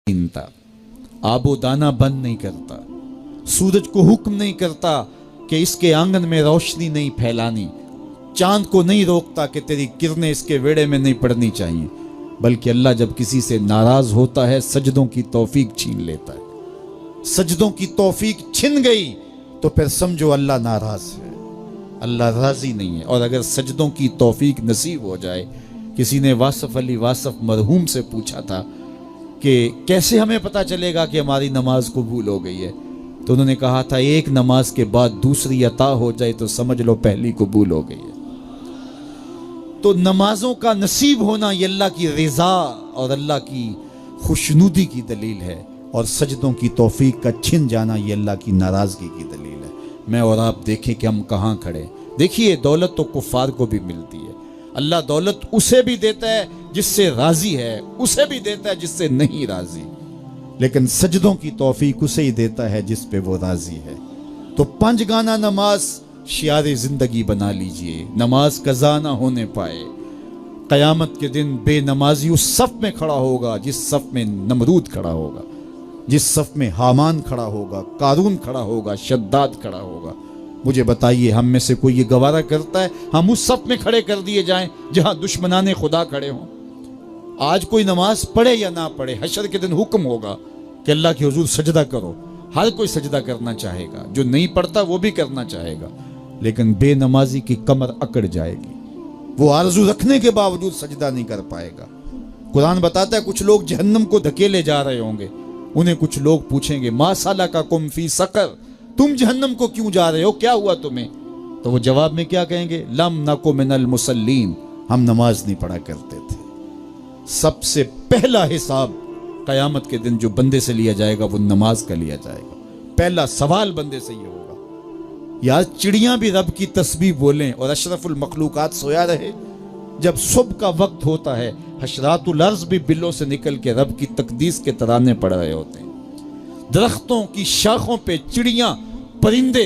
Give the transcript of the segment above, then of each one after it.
छीनता, आबो दाना बंद नहीं करता, सूरज को हुक्म नहीं करता कि इसके आंगन में रोशनी नहीं फैलानी, चांद को नहीं रोकता कि तेरी किरणें इसके वेड़े में नहीं पड़नी चाहिए, बल्कि अल्लाह जब किसी से नाराज होता है सजदों की तौफीक छीन लेता है। सजदों की तौफीक छिन गई तो फिर समझो अल्लाह नाराज है, अल्लाह राजी नहीं है। और अगर सजदों की तौफीक नसीब हो जाए, किसी ने वासफ अली वासफ मरहूम से पूछा था कि कैसे हमें पता चलेगा कि हमारी नमाज कबूल हो गई है, तो उन्होंने कहा था एक नमाज के बाद दूसरी अता हो जाए तो समझ लो पहली कबूल हो गई है। तो नमाजों का नसीब होना ये अल्लाह की रिजा और अल्लाह की खुशनुदी की दलील है, और सजदों की तौफीक का छिन जाना ये अल्लाह की नाराजगी की दलील है। मैं और आप देखें कि हम कहाँ खड़े। देखिए दौलत तो कुफ्फार को भी मिलती है, अल्लाह दौलत उसे भी देता है जिससे राजी है, उसे भी देता है जिससे नहीं राजी, लेकिन सजदों की तौफीक उसे ही देता है जिस पे वो राजी है। तो पंज गाना नमाज शियारे जिंदगी बना लीजिए, नमाज कज़ा ना होने पाए। क़यामत के दिन बेनमाजी उस सफ में खड़ा होगा जिस सफ में नमरूद खड़ा होगा, जिस सफ में हामान खड़ा होगा, कारून खड़ा होगा, शद्दाद खड़ा होगा। मुझे बताइए हम में से कोई ये गवारा करता है हम उस सफ में खड़े कर दिए जाएं जहां दुश्मनाने खुदा खड़े हों? आज कोई नमाज पढ़े या ना पढ़े, हशर के दिन हुक्म होगा कि अल्लाह के हुजूर सजदा करो। हर कोई सजदा करना चाहेगा, जो नहीं पढ़ता वो भी करना चाहेगा, लेकिन बेनमाजी की कमर अकड़ जाएगी, वो आरजू रखने के बावजूद सजदा नहीं कर पाएगा। कुरान बताता है कुछ लोग जहन्नम को धकेले जा रहे होंगे, उन्हें कुछ लोग पूछेंगे मा सलकाकुम फी सकर, तुम जहन्नम को क्यों जा रहे हो, क्या हुआ तुम्हें? तो वो जवाब में क्या कहेंगे? लम नकु मिनल मुसल्लीन, हम नमाज नहीं पढ़ा करते थे। सबसे पहला हिसाब कयामत के दिन जो बंदे से लिया जाएगा वो नमाज का लिया जाएगा। पहला सवाल बंदे से ये होगा। यार चिड़ियां भी रब की तस्बीह बोलें और अशरफुल मखलूकात सोया रहे। जब सुबह का वक्त होता है हशरातुल अर्ज़ भी बिलों से निकल के रब की तकदीस के तराने पड़ रहे होते हैं। दरख्तों की शाखों पे चिड़ियां परिंदे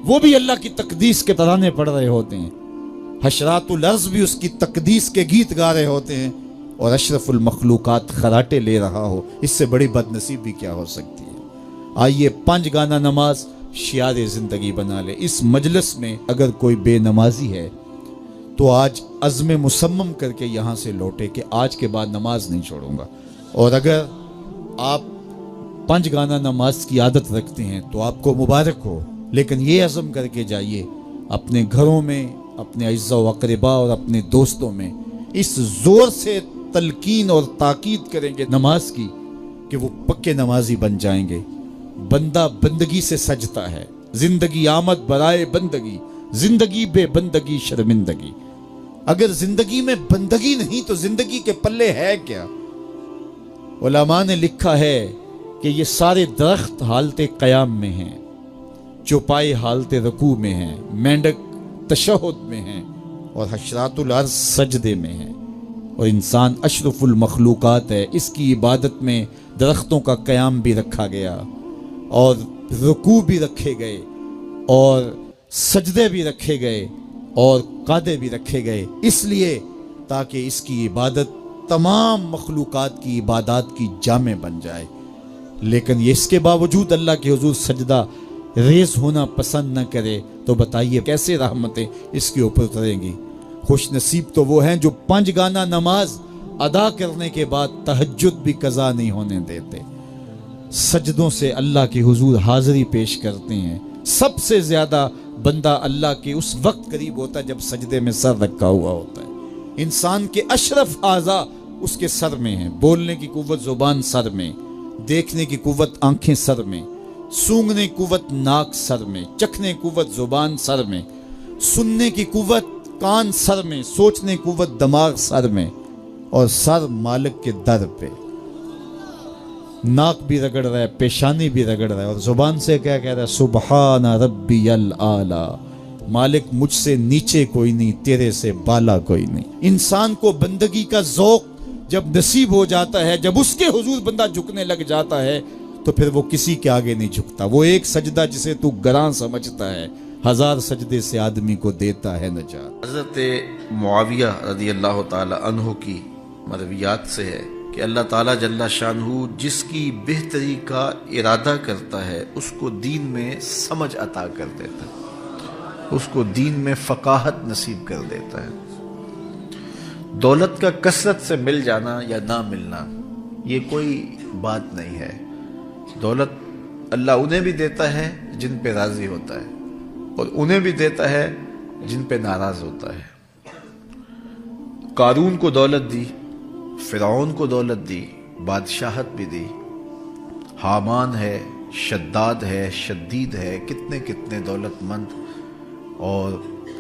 वो भी अल्लाह की तकदीस के तराने पड़ रहे होते हैं। हशरातुल अर्ज़ भी उसकी तकदीस के गीत गा रहे होते हैं और अशरफुल मखलूकात खराटे ले रहा हो। इससे बड़ी बदनसीबी क्या हो सकती है? आइए पंज गाना नमाज शियारे जिंदगी बना ले। इस मजलिस में अगर कोई बेनमाजी है तो आज अज़्म मुसम्मम करके यहाँ से लौटे कि आज के बाद नमाज नहीं छोड़ूंगा। और अगर आप पंज गाना नमाज की आदत रखते हैं तो आपको मुबारक हो, लेकिन ये अज़्म करके जाइए अपने घरों में, अपने अज़्ज़ा व अक़रबा और अपने दोस्तों में इस जोर से तलकीन और ताकीद करेंगे नमाज की कि वो पक्के नमाजी बन जाएंगे। बंदा बंदगी से सजता है, जिंदगी आमद बराए बंदगी, जिंदगी बे बंदगी शर्मिंदगी। अगर जिंदगी में बंदगी नहीं तो जिंदगी के पल्ले है क्या? उलमा ने लिखा है कि ये सारे दरख्त हालते क़याम में हैं, चौपाई हालते रकू में हैं, मेंढक तशहुद में हैं और हशरातुल अर्ज़ सजदे में हैं। और इंसान अशरफुल मखलूकात है, इसकी इबादत में दरख्तों का क़याम भी रखा गया और रुकू भी रखे गए और सजदे भी रखे गए और कादे भी रखे गए, इसलिए ताकि इसकी इबादत तमाम मखलूकात की इबादत की जामे बन जाए। लेकिन ये इसके बावजूद अल्लाह के हुजूर सजदा रेज होना पसंद न करे तो बताइए कैसे रहमतें इसके ऊपर उतरेंगी? खुश नसीब तो वो हैं जो पंज गाना नमाज अदा करने के बाद तहज्जुद भी कज़ा नहीं होने देते, सजदों से अल्लाह के हुजूर हाज़िरी पेश करते हैं। सबसे ज़्यादा बंदा अल्लाह के उस वक्त करीब होता है जब सजदे में सर रखा हुआ होता है। इंसान के अशरफ आज़ा उसके सर में है, बोलने की कुव्वत ज़ुबान सर में, देखने की कुव्वत आंखें सर में, सूंघने की कुव्वत नाक सर में, चखने की कुव्वत ज़ुबान सर में, सुनने की कुव्वत कान सर में, सोचने की कुव्वत दिमाग सर में, और सर मालिक के दर पे। नाक भी रगड़ रहा है, पेशानी भी रगड़ रहा है और जुबान से क्या कह रहा है? सुबहान रब्बियल आला, मालिक मुझसे नीचे कोई नहीं, तेरे से बाला कोई नहीं। इंसान को बंदगी का ज़ौक़ जब नसीब हो जाता है, जब उसके हुजूर बंदा झुकने लग जाता है तो फिर वो किसी के आगे नहीं झुकता। वो एक सजदा जिसे तू गरां समझता है, हजार सजदे से आदमी को देता है नजात। हज़रत मुआविया रज़ी अल्लाह ताला अन्हु की मरवियात से है कि کہ اللہ تعالیٰ جل شانہ جس کی بہتری کا ارادہ کرتا ہے اس کو دین میں سمجھ عطا کر دیتا ہے، اس کو دین میں فقاہت نصیب کر دیتا ہے۔ دولت کا کثرت سے مل جانا یا نہ ملنا یہ کوئی بات نہیں ہے۔ دولت اللہ انہیں بھی دیتا ہے جن پہ راضی ہوتا ہے، اور انہیں بھی دیتا ہے جن پہ ناراض ہوتا ہے۔ قارون کو دولت دی، فرعون کو دولت دی، بادشاہت بھی دی، حامان ہے، شداد ہے، شدید ہے، کتنے کتنے دولت مند اور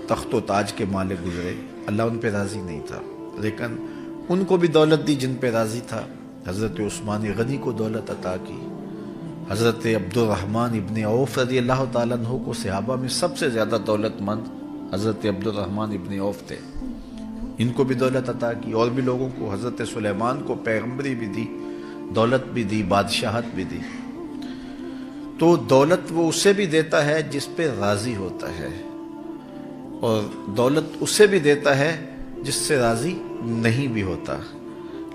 تخت و تاج کے مالک گزرے، اللہ ان پہ راضی نہیں تھا، لیکن ان کو بھی دولت دی جن پہ راضی تھا۔ حضرت عثمان غنی کو دولت عطا کی، حضرت عبد الرحمن ابن عوف رضی اللہ تعالیٰ عنہ کو صحابہ میں سب سے زیادہ دولت مند حضرت عبد الرحمن ابن عوف تھے، ان کو بھی دولت عطا کی، اور بھی لوگوں کو، حضرت سلیمان کو پیغمبری بھی دی، دولت بھی دی، بادشاہت بھی دی۔ تو دولت وہ اسے بھی دیتا ہے جس پہ راضی ہوتا ہے، اور دولت اسے بھی دیتا ہے جس سے راضی نہیں بھی ہوتا،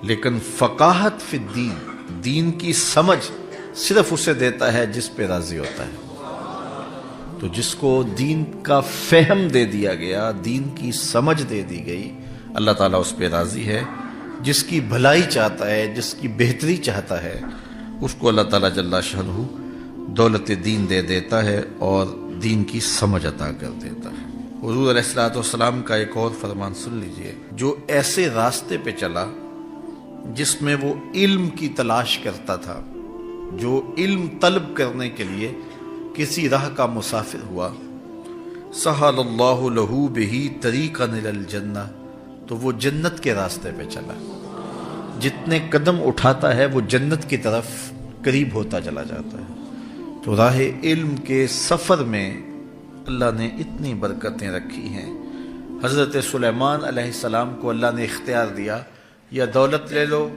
لیکن فقاہت فی الدین، دین کی سمجھ صرف اسے دیتا ہے جس پہ راضی ہوتا ہے۔ تو جس کو دین کا فہم دے دیا گیا، دین کی سمجھ دے دی گئی، اللہ تعالیٰ اس پہ راضی ہے۔ جس کی بھلائی چاہتا ہے، جس کی بہتری چاہتا ہے، اس کو اللہ تعالیٰ جل شانہ دولت دین دے دیتا ہے اور دین کی سمجھ عطا کر دیتا ہے۔ حضور علیہ الصلوۃ والسلام کا ایک اور فرمان سن لیجئے، جو ایسے راستے پہ چلا جس میں وہ علم کی تلاش کرتا تھا، جو علم طلب کرنے کے لیے کسی راہ کا مسافر ہوا، سہل اللہ لہ بہ طریقا الی الجنہ، تو وہ جنت کے راستے پہ چلا۔ جتنے قدم اٹھاتا ہے وہ جنت کی طرف قریب ہوتا چلا جاتا ہے۔ تو راہ علم کے سفر میں اللہ نے اتنی برکتیں رکھی ہیں۔ حضرت سلیمان علیہ السلام کو اللہ نے اختیار دیا، یا دولت لے لو،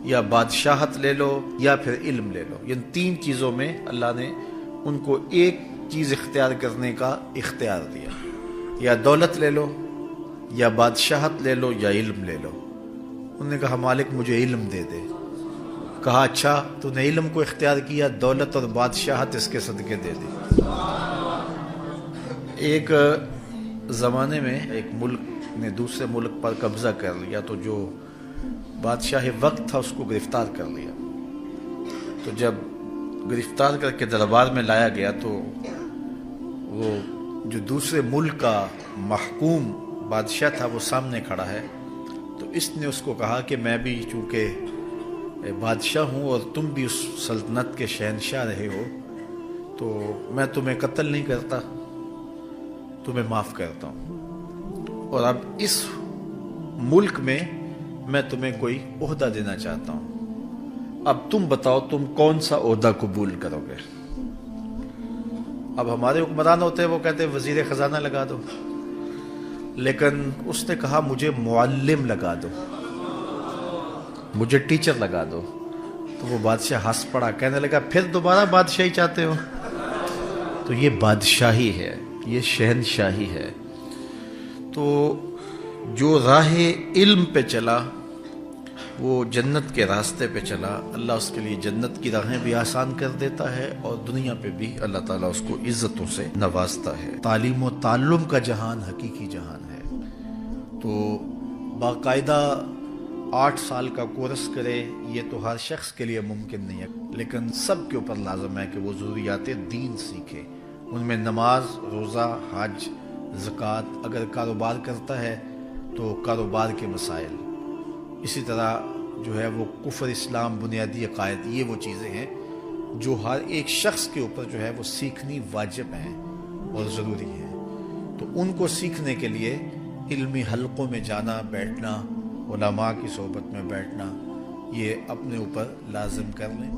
یا بادشاہت لے لو، یا پھر علم لے لو۔ ان تین چیزوں میں اللہ نے ان کو ایک چیز اختیار کرنے کا اختیار دیا، یا دولت لے لو، یا بادشاہت لے لو، یا علم لے لو۔ انہوں نے کہا مالک مجھے علم دے دے۔ کہا اچھا تو نے علم کو اختیار کیا، دولت اور بادشاہت اس کے صدقے دے دی۔ ایک زمانے میں ایک ملک نے دوسرے ملک پر قبضہ کر لیا، تو جو بادشاہ وقت تھا اس کو گرفتار کر لیا۔ تو جب گرفتار کر کے دربار میں لایا گیا تو وہ جو دوسرے ملک کا محکوم بادشاہ تھا وہ سامنے کھڑا ہے، تو اس نے اس کو کہا کہ میں بھی چونکہ بادشاہ ہوں اور تم بھی اس سلطنت کے شہنشاہ رہے ہو، تو میں تمہیں قتل نہیں کرتا، تمہیں معاف کرتا ہوں، اور اب اس ملک میں تمہیں کوئی عہدہ دینا چاہتا ہوں۔ اب تم بتاؤ تم کون سا عہدہ قبول کرو گے؟ اب ہمارے حکمران ہوتے ہیں وہ کہتے ہیں وزیر خزانہ لگا دو، لیکن اس نے کہا مجھے معلم لگا دو، مجھے ٹیچر لگا دو۔ تو وہ بادشاہ ہنس پڑا، کہنے لگا پھر دوبارہ بادشاہی چاہتے ہو؟ تو یہ بادشاہی ہے، یہ شہنشاہی ہے۔ تو جو راہ علم پہ چلا وہ جنت کے راستے پہ چلا، اللہ اس کے لیے جنت کی راہیں بھی آسان کر دیتا ہے، اور دنیا پہ بھی اللہ تعالیٰ اس کو عزتوں سے نوازتا ہے۔ تعلیم و تعلم کا جہان حقیقی جہان ہے۔ تو باقاعدہ 8 سال کا کورس کرے یہ تو ہر شخص کے لیے ممکن نہیں ہے، لیکن سب کے اوپر لازم ہے کہ وہ ضروریات دین سیکھے۔ ان میں نماز، روزہ، حج، زکوٰۃ، اگر کاروبار کرتا ہے تو کاروبار کے مسائل، اسی طرح جو ہے وہ کفر، اسلام، بنیادی عقائد، یہ وہ چیزیں ہیں جو ہر ایک شخص کے اوپر جو ہے وہ سیکھنی واجب ہیں اور ضروری ہیں۔ تو ان کو سیکھنے کے لیے علمی حلقوں میں جانا، بیٹھنا، علماء کی صحبت میں بیٹھنا، یہ اپنے اوپر لازم کر لیں۔